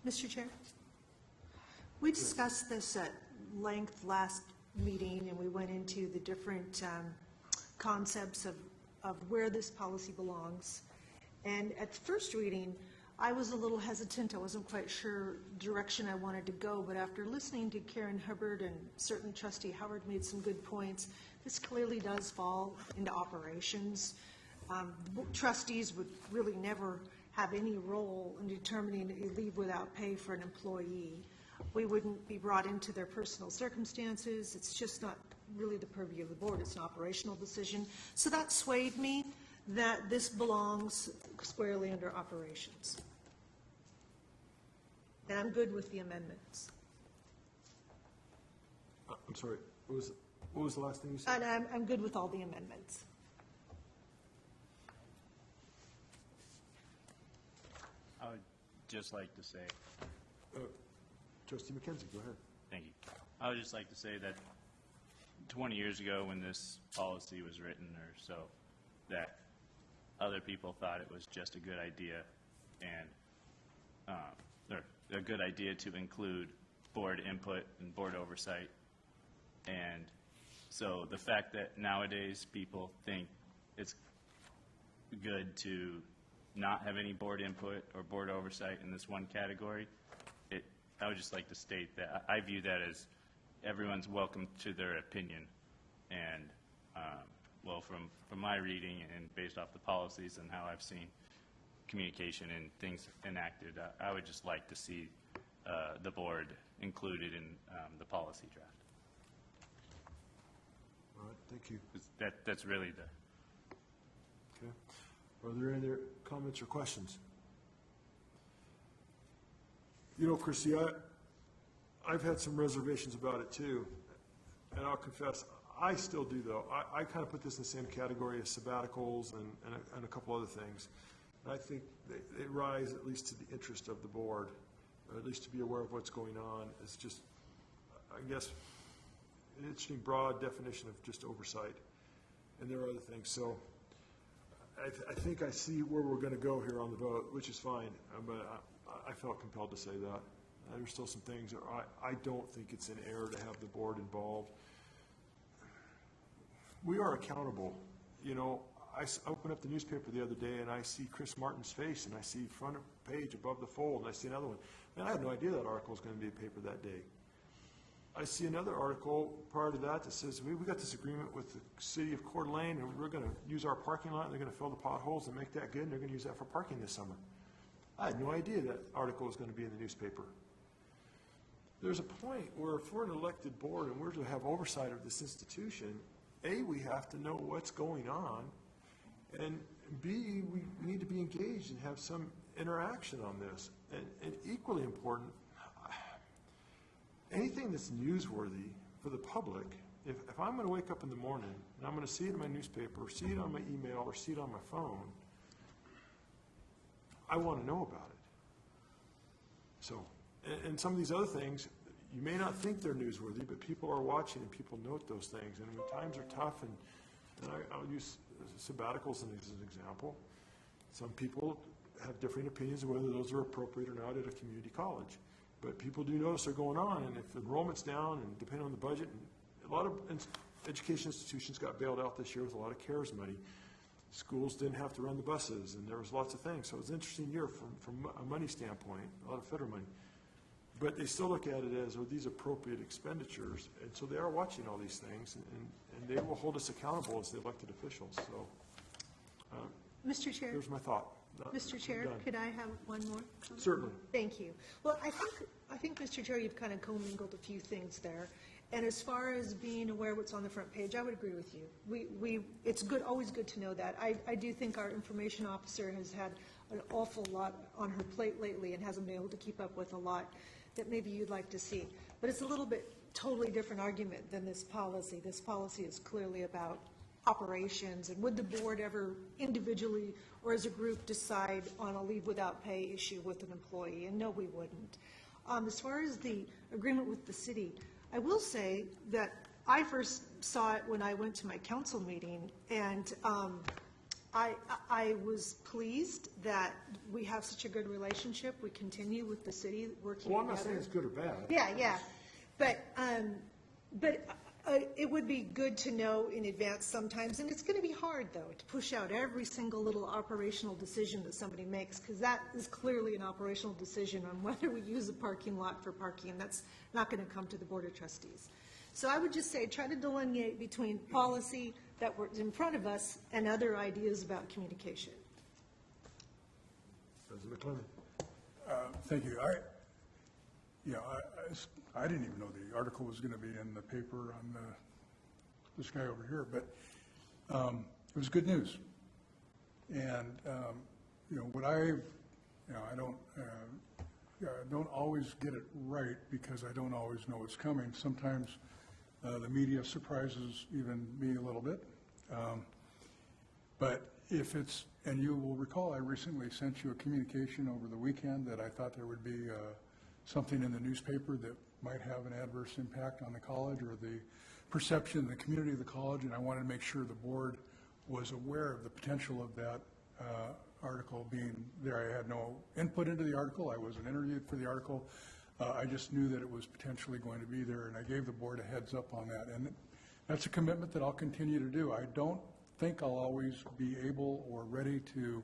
Mr. Chair, we discussed this at length last meeting, and we went into the different concepts of where this policy belongs. And at first reading, I was a little hesitant. I wasn't quite sure direction I wanted to go, but after listening to Karen Hubbard and certainly Trustee Howard made some good points, this clearly does fall into operations. Trustees would really never have any role in determining a leave without pay for an employee. We wouldn't be brought into their personal circumstances. It's just not really the purview of the board. It's an operational decision. So that swayed me that this belongs squarely under operations. And I'm good with the amendments. I'm sorry, what was the last thing you said? And I'm good with all the amendments. I would just like to say, Trustee McKenzie, go ahead. thank you. I would just like to say that 20 years ago when this policy was written or so, that other people thought it was just a good idea and or a good idea to include board input and board oversight. And so the fact that nowadays people think it's good to not have any board input or board oversight in this one category, I would just like to state that I view that as everyone's welcome to their opinion. And, well, from my reading and based off the policies and how I've seen communication and things enacted, I would just like to see the board included in the policy draft. All right, thank you. That's really the... Okay. Are there any other comments or questions? You know, Christie, I've had some reservations about it too, and I'll confess, I still do though. I kind of put this in the same category as sabbaticals and a couple other things. And I think they rise at least to the interest of the board, or at least to be aware of what's going on. It's just, I guess, an interesting broad definition of just oversight. And there are other things. So I think I see where we're going to go here on the vote, which is fine, but I felt compelled to say that. There's still some things that I don't think it's an error to have the board involved. We are accountable. You know, I opened up the newspaper the other day and I see Chris Martin's face and I see front page above the fold and I see another one. And I had no idea that article was going to be a paper that day. I see another article prior to that that says, we got this agreement with the city of Coeur d'Alene and we're going to use our parking lot and they're going to fill the potholes and make that good and they're going to use that for parking this summer. I had no idea that article was going to be in the newspaper. There's a point where if we're an elected board and we're to have oversight of this institution, A, we have to know what's going on, and B, we need to be engaged and have some interaction on this. And equally important, anything that's newsworthy for the public, if I'm going to wake up in the morning and I'm going to see it in my newspaper, or see it on my email, or see it on my phone, I want to know about it. So, and some of these other things, you may not think they're newsworthy, but people are watching and people note those things. And when times are tough, and I'll use sabbaticals as an example, some people have different opinions of whether those are appropriate or not at a community college. But people do notice they're going on, and if enrollment's down, and depending on the budget, and a lot of education institutions got bailed out this year with a lot of CARES money. Schools didn't have to run the buses, and there was lots of things. So it was an interesting year from a money standpoint, a lot of federal money. But they still look at it as, are these appropriate expenditures? And so they are watching all these things, and they will hold us accountable as the elected officials. So, Mr. Chair. Here's my thought. Mr. Chair, could I have one more comment? Certainly. Thank you. Well, I think, Mr. Chair, you've kind of commingled a few things there. And as far as being aware of what's on the front page, I would agree with you. It's good, always good to know that. I do think our information officer has had an awful lot on her plate lately and hasn't been able to keep up with a lot that maybe you'd like to see. But it's a little bit totally different argument than this policy. This policy is clearly about operations, and would the board ever individually or as a group decide on a leave without pay issue with an employee? And no, we wouldn't. As far as the agreement with the city, I will say that I first saw it when I went to my council meeting, and I was pleased that we have such a good relationship. We continue with the city working Well, together. I'm not saying it's good or bad. Yeah. But it would be good to know in advance sometimes, and it's going to be hard, though, to push out every single little operational decision that somebody makes, because that is clearly an operational decision on whether we use a parking lot for parking, and that's not going to come to the Board of Trustees. So I would just say, try to delineate between policy that was in front of us and other ideas about communication. President McLennan. Thank you. I didn't even know the article was going to be in the paper on this guy over here, but it was good news. And what I don't always get it right because I don't always know what's coming. Sometimes the media surprises even me a little bit. But if it's, and you will recall, I recently sent you a communication over the weekend that I thought there would be something in the newspaper that might have an adverse impact on the college or the perception in the community of the college, and I wanted to make sure the board was aware of the potential of that article being there. I had no input into the article. I wasn't interviewed for the article. I just knew that it was potentially going to be there, and I gave the board a heads up on that. And that's a commitment that I'll continue to do. I don't think I'll always be able or ready to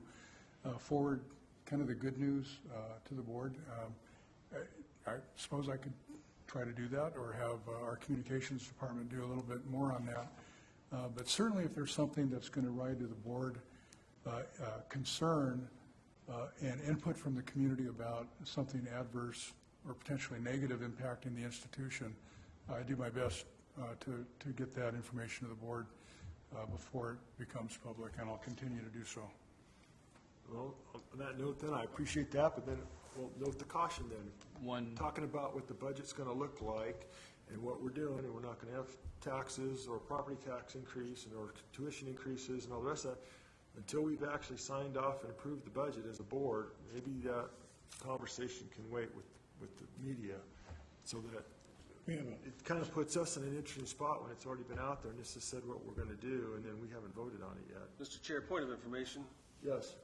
forward kind of the good news to the board. I suppose I could try to do that or have our communications department do a little bit more on that. But certainly if there's something that's going to ride to the board concern and input from the community about something adverse or potentially negative impacting the institution, I do my best to get that information to the board before it becomes public, and I'll continue to do so. Well, on that note then, I appreciate that, but then we'll note the caution then. Talking about what the budget's going to look like and what we're doing, and we're not going to have taxes or property tax increase and or tuition increases and all the rest of that until we've actually signed off and approved the budget as a board. Maybe that conversation can wait with the media so that it kind of puts us in an interesting spot when it's already been out there and this has said what we're going to do and then we haven't voted on it yet. Mr. Chair, point of information. Yes.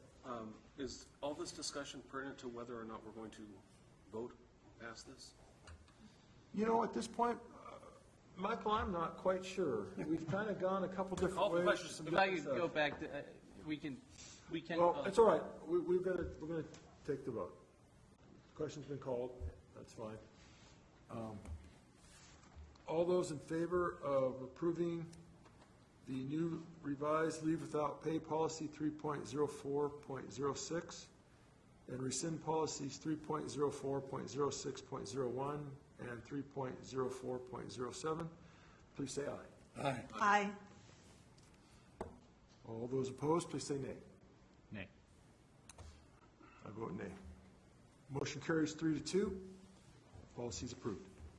Is all this discussion pertinent to whether or not we're going to vote past this? You know, at this point, Michael, I'm not quite sure. We've kind of gone a couple different ways. If I could go back to, we can. Well, it's all right. We're going to take the vote. Question's been called. That's fine. All those in favor of approving the new revised leave without pay policy 3.04.06 and rescind policies 3.04.06.01 and 3.04.07, please say aye. Aye. Aye. All those opposed, please say nay. Nay. I vote nay. Motion carries 3-2. Policy is approved.